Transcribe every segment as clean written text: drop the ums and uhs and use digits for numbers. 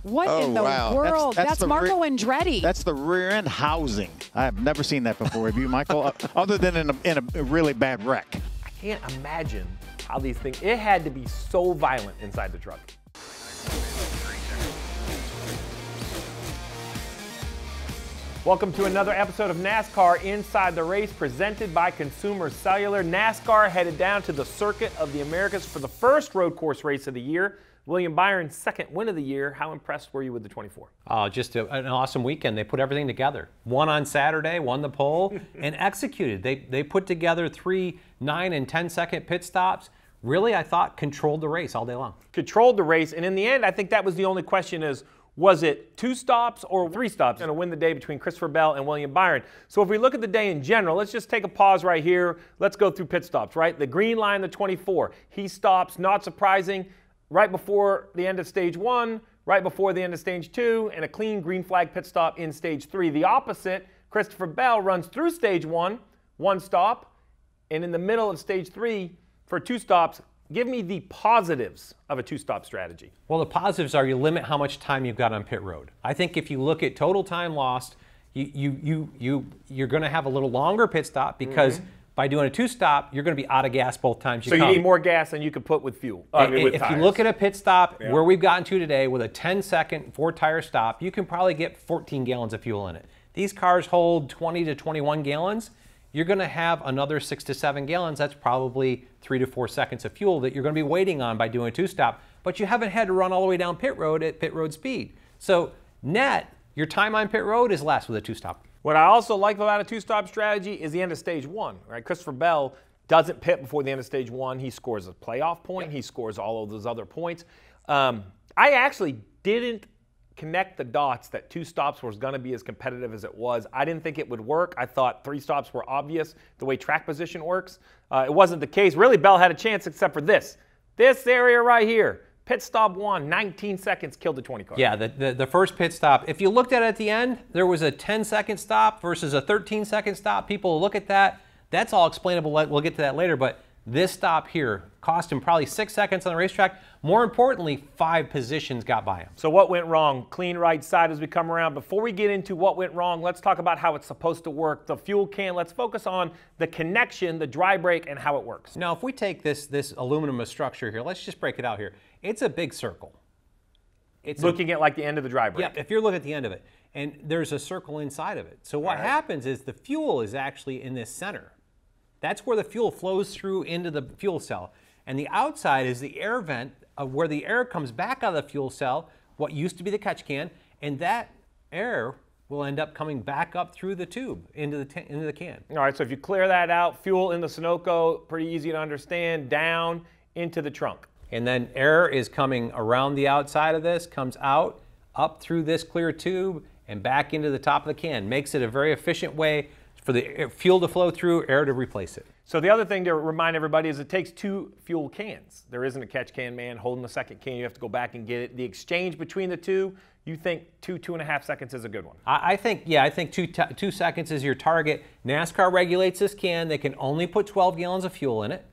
What in the world? That's Marco Andretti. That's the rear end housing. I've never seen that before. Have you, Michael? Other than in a really bad wreck. I can't imagine how these things, it had to be so violent inside the truck. Welcome to another episode of NASCAR Inside the Race, presented by Consumer Cellular. NASCAR headed down to the Circuit of the Americas for the first road course race of the year. William Byron's second win of the year. How impressed were you with the 24? Just an awesome weekend. They put everything together. Won on Saturday, won the pole, and executed. They put together 3 9 and 10-second pit stops. Really, I thought, controlled the race all day long. Controlled the race, and in the end, I think that was the only question is, was it 2 stops or 3 stops going to win the day between Christopher Bell and William Byron? So if we look at the day in general, let's just take a pause right here. Let's go through pit stops, right? The green line, the 24. He stops, not surprising, right before the end of stage 1, right before the end of stage 2, and a clean green flag pit stop in stage 3. The opposite, Christopher Bell runs through stage 1, 1 stop, and in the middle of stage 3 for 2 stops. Give me the positives of a 2-stop strategy. Well, the positives are you limit how much time you've got on pit road. I think if you look at total time lost, you're going to have a little longer pit stop because by doing a 2-stop, you're going to be out of gas both times you come. So you need more gas than you could put with fuel. If you look at a pit stop where we've gotten to today with a 10-second 4-tire stop, you can probably get 14 gallons of fuel in it. These cars hold 20 to 21 gallons. You're going to have another 6 to 7 gallons. That's probably 3 to 4 seconds of fuel that you're going to be waiting on by doing a 2-stop. But you haven't had to run all the way down pit road at pit road speed. So net, your time on pit road is less with a 2-stop. What I also like about a 2-stop strategy is the end of stage 1. Right? Christopher Bell doesn't pit before the end of stage 1. He scores a playoff point. He scores all of those other points. I actually didn't connect the dots that 2 stops was going to be as competitive as it was. I didn't think it would work. I thought 3 stops were obvious the way track position works. It wasn't the case. Really, Bell had a chance except for this area right here. Pit stop 1, 19 seconds, killed the 20 car. Yeah, the first pit stop. If you looked at it at the end, there was a 10-second stop versus a 13-second stop. People look at that. That's all explainable. We'll get to that later. But this stop here cost him probably 6 seconds on the racetrack. More importantly, 5 positions got by him. So what went wrong? Clean right side as we come around. Before we get into what went wrong, let's talk about how it's supposed to work. The fuel can, let's focus on the connection, the dry brake, and how it works. Now, if we take this aluminum structure here, let's just break it out here. It's a big circle. It's looking at like the end of the dry brake. Yeah, if you're looking at the end of it, and there's a circle inside of it. So what happens is the fuel is actually in this center. That's where the fuel flows through into the fuel cell. And the outside is the air vent where the air comes back out of the fuel cell, what used to be the catch can, and that air will end up coming back up through the tube into the can. All right, so if you clear that out, fuel in the Sunoco, pretty easy to understand, down into the trunk. And then air is coming around the outside of this, comes out, up through this clear tube, and back into the top of the can. Makes it a very efficient way for the fuel to flow through, air to replace it. So the other thing to remind everybody is it takes 2 fuel cans. There isn't a catch can man holding the second can. You have to go back and get it. The exchange between the two, you think 2.5 seconds is a good one? I think 2 seconds is your target. NASCAR regulates this can. They can only put 12 gallons of fuel in it.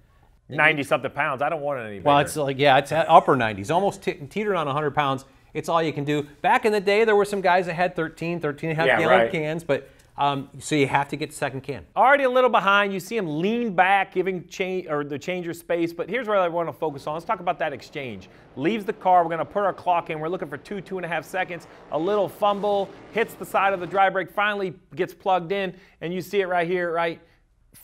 90-something pounds. I don't want it any bigger. Well, it's like, yeah, it's upper 90s, almost teetered on 100 pounds. It's all you can do. Back in the day, there were some guys that had 13 and a half gallon cans, but so you have to get the second can. Already a little behind. You see him lean back, giving the changer space. But here's where I want to focus on. Let's talk about that exchange. Leaves the car. We're going to put our clock in. We're looking for 2.5 seconds. A little fumble, hits the side of the dry brake, finally gets plugged in. And you see it right here, right?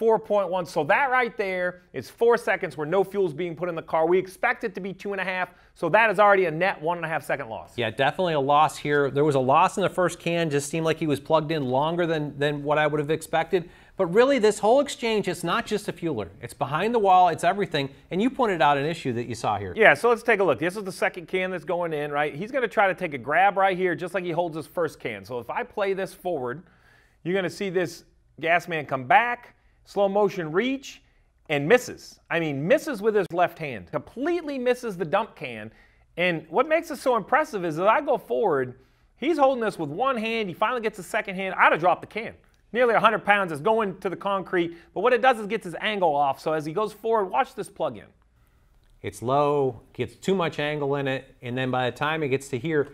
4.1. So that right there is 4 seconds where no fuel is being put in the car. We expect it to be 2.5. So that is already a net 1.5 second loss. Yeah, definitely a loss here. There was a loss in the first can. Just seemed like he was plugged in longer than what I would have expected. But really, this whole exchange, it's not just a fueler. It's behind the wall. It's everything. And you pointed out an issue that you saw here. Yeah, so let's take a look. This is the second can that's going in, right? He's going to try to take a grab right here, just like he holds his first can. So if I play this forward, you're going to see this gas man come back, slow motion reach, and misses. I mean, misses with his left hand. Completely misses the dump can. And what makes it so impressive is as I go forward, he's holding this with one hand. He finally gets the second hand. I'd have dropped the can. Nearly 100 pounds is going to the concrete. But what it does is gets his angle off. So as he goes forward, watch this plug in. It's low, gets too much angle in it, and then by the time it gets to here,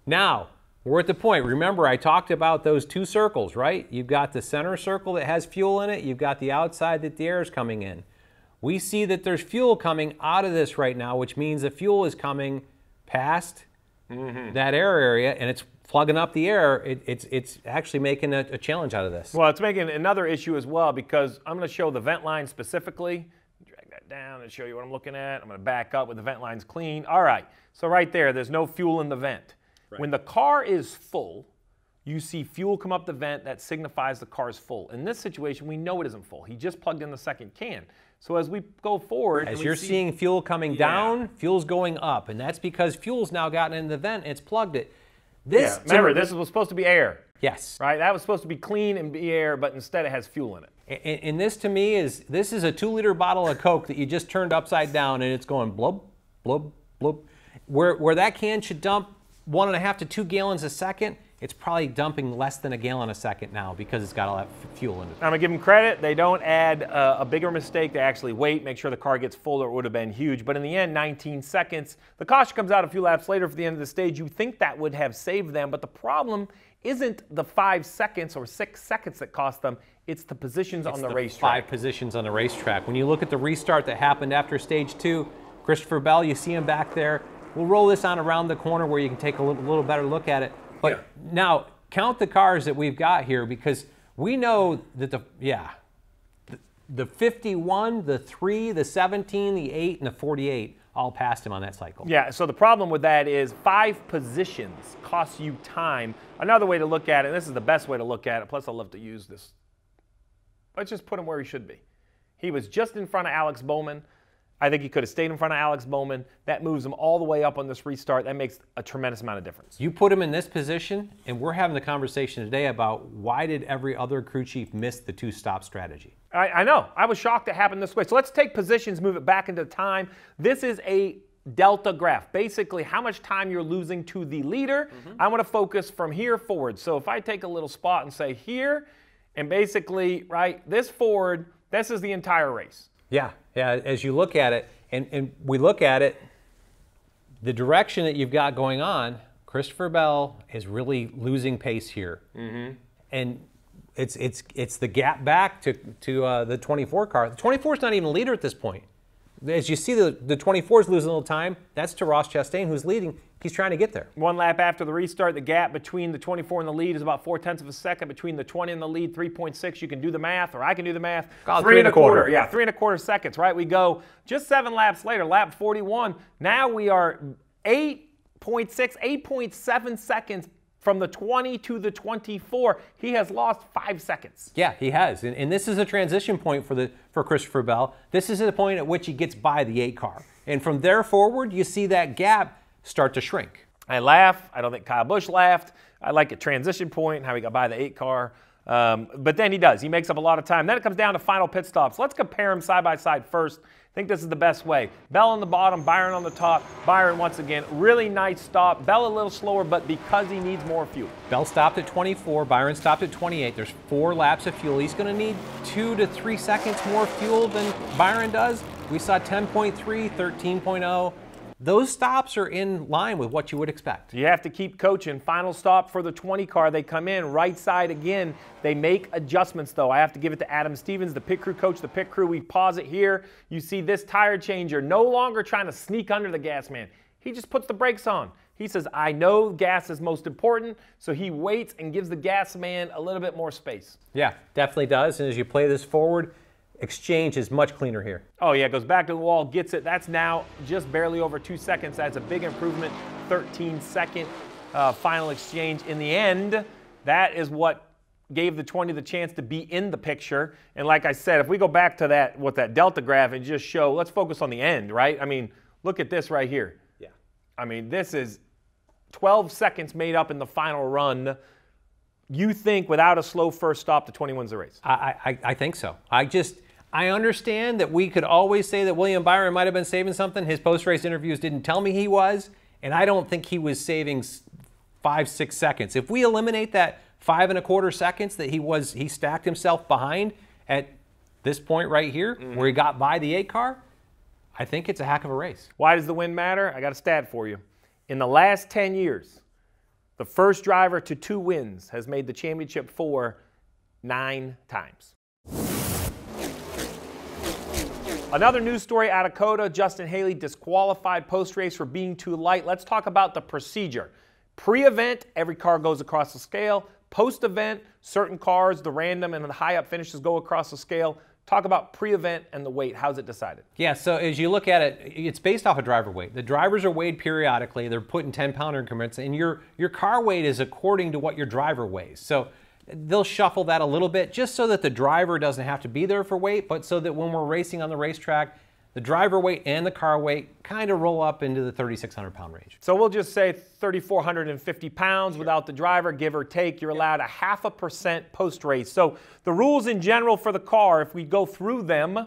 Now, we're at the point. Remember, I talked about those two circles, right? You've got the center circle that has fuel in it. You've got the outside that the air is coming in. We see that there's fuel coming out of this right now, which means the fuel is coming past that air area, and it's plugging up the air. It's actually making a challenge out of this. Well, it's making another issue as well, because I'm going to show the vent line specifically. Drag that down and show you what I'm looking at. I'm going to back up with the vent lines clean. All right, so right there, there's no fuel in the vent. Right. When the car is full, you see fuel come up the vent. That signifies the car's full. In this situation, we know it isn't full. He just plugged in the second can. So as we go forward, as you're seeing fuel coming down, fuel's going up, and that's because fuel's now gotten in the vent and it's plugged it. Remember, this was supposed to be air. Yes. Right? That was supposed to be clean and be air, but instead it has fuel in it. And this to me is a 2-liter bottle of Coke that you just turned upside down and it's going blub, blub, blub. Where that can should dump 1.5 to 2 gallons a second, it's probably dumping less than a gallon a second now because it's got all that fuel in it. I'm going to give them credit. They don't add a bigger mistake. They actually wait, make sure the car gets full, or it would have been huge. But in the end, 19 seconds. The caution comes out a few laps later for the end of the stage. You think that would have saved them, but the problem isn't the 5 seconds or 6 seconds that cost them. It's the positions on the racetrack. 5 positions on the racetrack. When you look at the restart that happened after stage 2, Christopher Bell, you see him back there. We'll roll this on around the corner where you can take a little better look at it. But now, count the cars that we've got here, because we know that the 51, the 3, the 17, the 8, and the 48 all passed him on that cycle. Yeah, so the problem with that is 5 positions cost you time. Another way to look at it, and this is the best way to look at it, plus I love to use this. Let's just put him where he should be. He was just in front of Alex Bowman. I think he could have stayed in front of Alex Bowman. That moves him all the way up on this restart. That makes a tremendous amount of difference. You put him in this position, and we're having the conversation today about why did every other crew chief miss the 2-stop strategy? I know. I was shocked it happened this way. So let's take positions, move it back into time. This is a delta graph. Basically, how much time you're losing to the leader. I want to focus from here forward. So if I take a little spot and say here, and basically, right, this forward, this is the entire race. Yeah, as you look at it, and we look at it, the direction that you've got going on, Christopher Bell is really losing pace here. And it's the gap back to the 24 car. The 24 is not even a leader at this point. As you see, the 24 is losing a little time. That's to Ross Chastain, who's leading. He's trying to get there. 1 lap after the restart, the gap between the 24 and the lead is about 0.4 of a second. Between the 20 and the lead, 3.6. You can do the math, or I can do the math. 3.25. Yeah, 3.25 seconds, right? We go just 7 laps later, lap 41. Now we are 8.6, 8.7 seconds from the 20 to the 24. He has lost 5 seconds. Yeah, he has. And this is a transition point for Christopher Bell. This is the point at which he gets by the 8 car. And from there forward, you see that gap start to shrink. I laugh. I don't think Kyle Busch laughed. I like a transition point, how he got by the 8 car. But then he does. He makes up a lot of time. Then it comes down to final pit stops. Let's compare them side by side first. I think this is the best way. Bell on the bottom, Byron on the top. Byron, once again, really nice stop. Bell a little slower, but because he needs more fuel. Bell stopped at 24. Byron stopped at 28. There's 4 laps of fuel. He's going to need 2 to 3 seconds more fuel than Byron does. We saw 10.3, 13.0. Those stops are in line with what you would expect. You have to keep coaching. Final stop for the 20 car. They come in right side again. They make adjustments, though. I have to give it to Adam Stevens, the pit crew coach. The pit crew, we pause it here. You see this tire changer no longer trying to sneak under the gas man. He just puts the brakes on. He says, I know gas is most important, so he waits and gives the gas man a little bit more space. Yeah, definitely does. And as you play this forward, exchange is much cleaner here. Oh yeah, goes back to the wall, gets it. That's now just barely over 2 seconds. That's a big improvement. 13-second final exchange. In the end, that is what gave the 20 the chance to be in the picture. And like I said, if we go back to that delta graph and just show, let's focus on the end, right? I mean, look at this right here. Yeah. I mean, this is 12 seconds made up in the final run. You think without a slow first stop, the 20 wins the race? I think so. I understand that we could always say that William Byron might have been saving something. His post-race interviews didn't tell me he was, and I don't think he was saving 5-6 seconds. If we eliminate that 5.25 seconds that he stacked himself behind at this point right here, where he got by the 8 car, I think it's a heck of a race. Why does the win matter? I got a stat for you. In the last 10 years, The first driver to 2 wins has made the championship 9 times. Another news story out of COTA, Justin Haley disqualified post-race for being too light. Let's talk about the procedure. Pre-event, every car goes across the scale. Post-event, certain cars, the random and the high-up finishes go across the scale. Talk about pre-event and the weight. How's it decided? Yeah, so as you look at it, it's based off of driver weight. The drivers are weighed periodically. They're put in 10-pound increments, and your car weight is according to what your driver weighs. So they'll shuffle that a little bit just so that the driver doesn't have to be there for weight, but so that when we're racing on the racetrack, the driver weight and the car weight kind of roll up into the 3,600-pound range. So we'll just say 3,450 pounds without the driver, give or take. You're allowed a 0.5% post-race. So the rules in general for the car, if we go through them,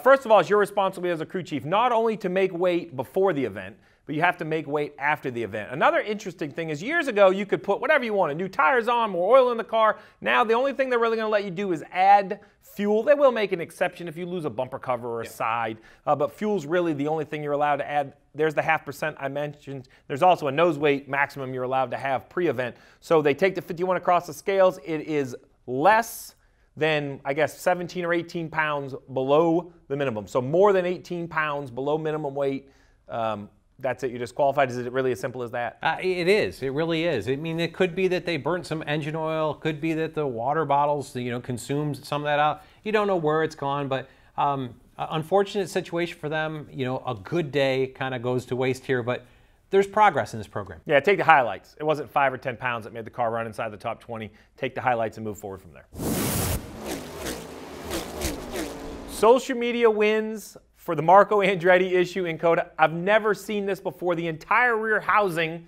first of all, it's your responsibility as a crew chief not only to make weight before the event, but you have to make weight after the event. Another interesting thing is years ago, you could put whatever you wanted, new tires on, more oil in the car. Now, the only thing they're really going to let you do is add fuel. They will make an exception if you lose a bumper cover or a side, but fuel's really the only thing you're allowed to add. There's the 0.5% I mentioned. There's also a nose weight maximum you're allowed to have pre-event. So they take the 51 across the scales. It is less than, I guess, 17 or 18 pounds below the minimum. So more than 18 pounds below minimum weight. That's it, you're disqualified. Is it really as simple as that? It is. It really is. I mean, it could be that they burnt some engine oil. It could be that the water bottles, consumed some of that out. You don't know where it's gone, but unfortunate situation for them. A good day kind of goes to waste here, but there's progress in this program. Yeah, take the highlights. It wasn't 5 or 10 pounds that made the car run inside the top 20. Take the highlights and move forward from there. Social media wins for the Marco Andretti issue in COTA. I've never seen this before. The entire rear housing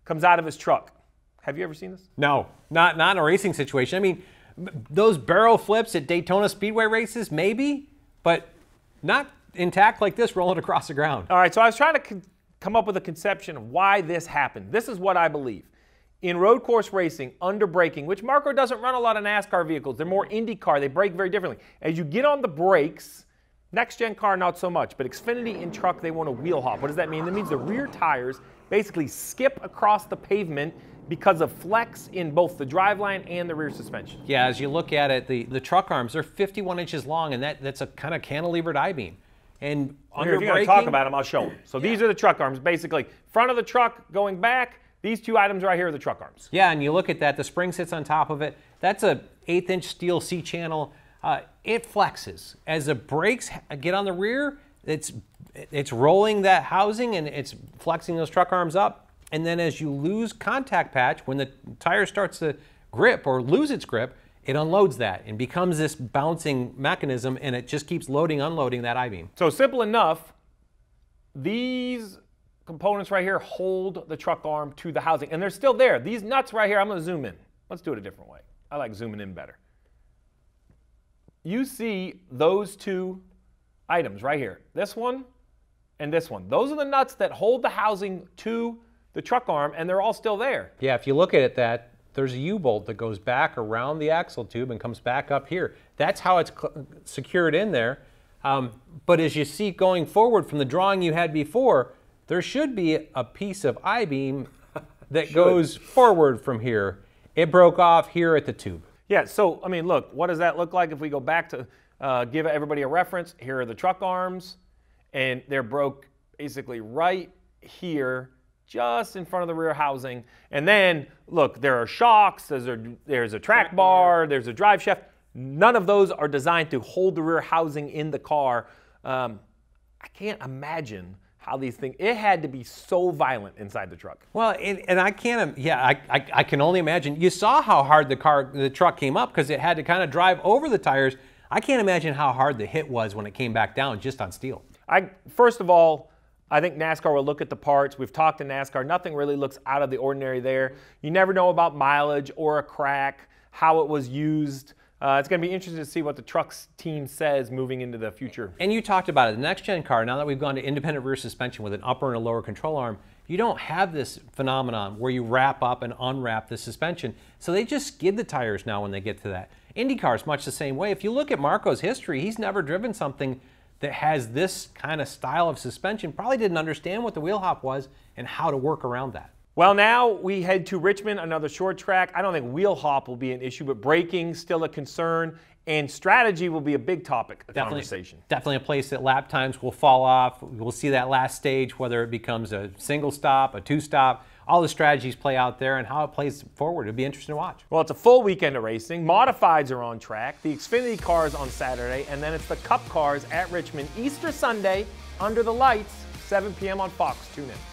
comes out of his truck. Have you ever seen this? No, not in a racing situation. I mean, those barrel flips at Daytona Speedway races, maybe, but not intact like this rolling across the ground. All right, so I was trying to come up with a conception of why this happened. This is what I believe. In road course racing, under braking, which Marco doesn't run a lot of NASCAR vehicles. They're more IndyCar. They brake very differently. As you get on the brakes, next-gen car, not so much, but Xfinity in truck, they want to wheel hop. What does that mean? That means the rear tires basically skip across the pavement because of flex in both the driveline and the rear suspension. Yeah, as you look at it, the truck arms, they're 51 inches long, and that's a kind of cantilevered I-beam. And under if you're going to talk about them, I'll show them. So these are the truck arms, basically. Front of the truck going back, these 2 items right here are the truck arms. Yeah, and you look at that, the spring sits on top of it. That's a 1/8-inch steel C-channel. It flexes. As the brakes get on the rear, it's rolling that housing and it's flexing those truck arms up. And then as you lose contact patch, when the tire starts to grip or lose its grip, it unloads that and becomes this bouncing mechanism, and it just keeps loading, unloading that I-beam. So simple enough, these components right here hold the truck arm to the housing, and they're still there. These nuts right here, I'm going to zoom in. Let's do it a different way. I like zooming in better. You see those 2 items right here, this one and this one. Those are the nuts that hold the housing to the truck arm, and they're all still there. Yeah, if you look at it, there's a U-bolt that goes back around the axle tube and comes back up here. That's how it's secured in there. But as you see going forward from the drawing you had before, there should be a piece of I-beam that goes forward from here. It broke off here at the tube. Yeah, so, I mean, look, what does that look like if we go back to give everybody a reference? Here are the truck arms, and they're broke basically right here, just in front of the rear housing. And then, look, there are shocks, there's a track bar, there's a drive shaft. None of those are designed to hold the rear housing in the car. I can't imagine how these things, it had to be so violent inside the truck. Well, and I can't, yeah, I can only imagine. You saw how hard the truck came up because it had to kind of drive over the tires. I can't imagine how hard the hit was when it came back down just on steel. First of all, I think NASCAR will look at the parts. We've talked to NASCAR. Nothing really looks out of the ordinary there. You never know about mileage or a crack, how it was used. It's going to be interesting to see what the trucks team says moving into the future. And you talked about it. The next-gen car, now that we've gone to independent rear suspension with an upper and a lower control arm, you don't have this phenomenon where you wrap up and unwrap the suspension. So they just skid the tires now when they get to that. IndyCar is much the same way. If you look at Marco's history, he's never driven something that has this kind of style of suspension, probably didn't understand what the wheel hop was and how to work around that. Well, now we head to Richmond, another short track. I don't think wheel hop will be an issue, but braking still a concern, and strategy will be a big topic of conversation. Definitely a place that lap times will fall off. We'll see that last stage, whether it becomes a single stop, a two-stop. All the strategies play out there and how it plays forward. It'll be interesting to watch. Well, it's a full weekend of racing. Modifieds are on track, the Xfinity cars on Saturday, and then it's the Cup cars at Richmond Easter Sunday under the lights, 7 p.m. on Fox. Tune in.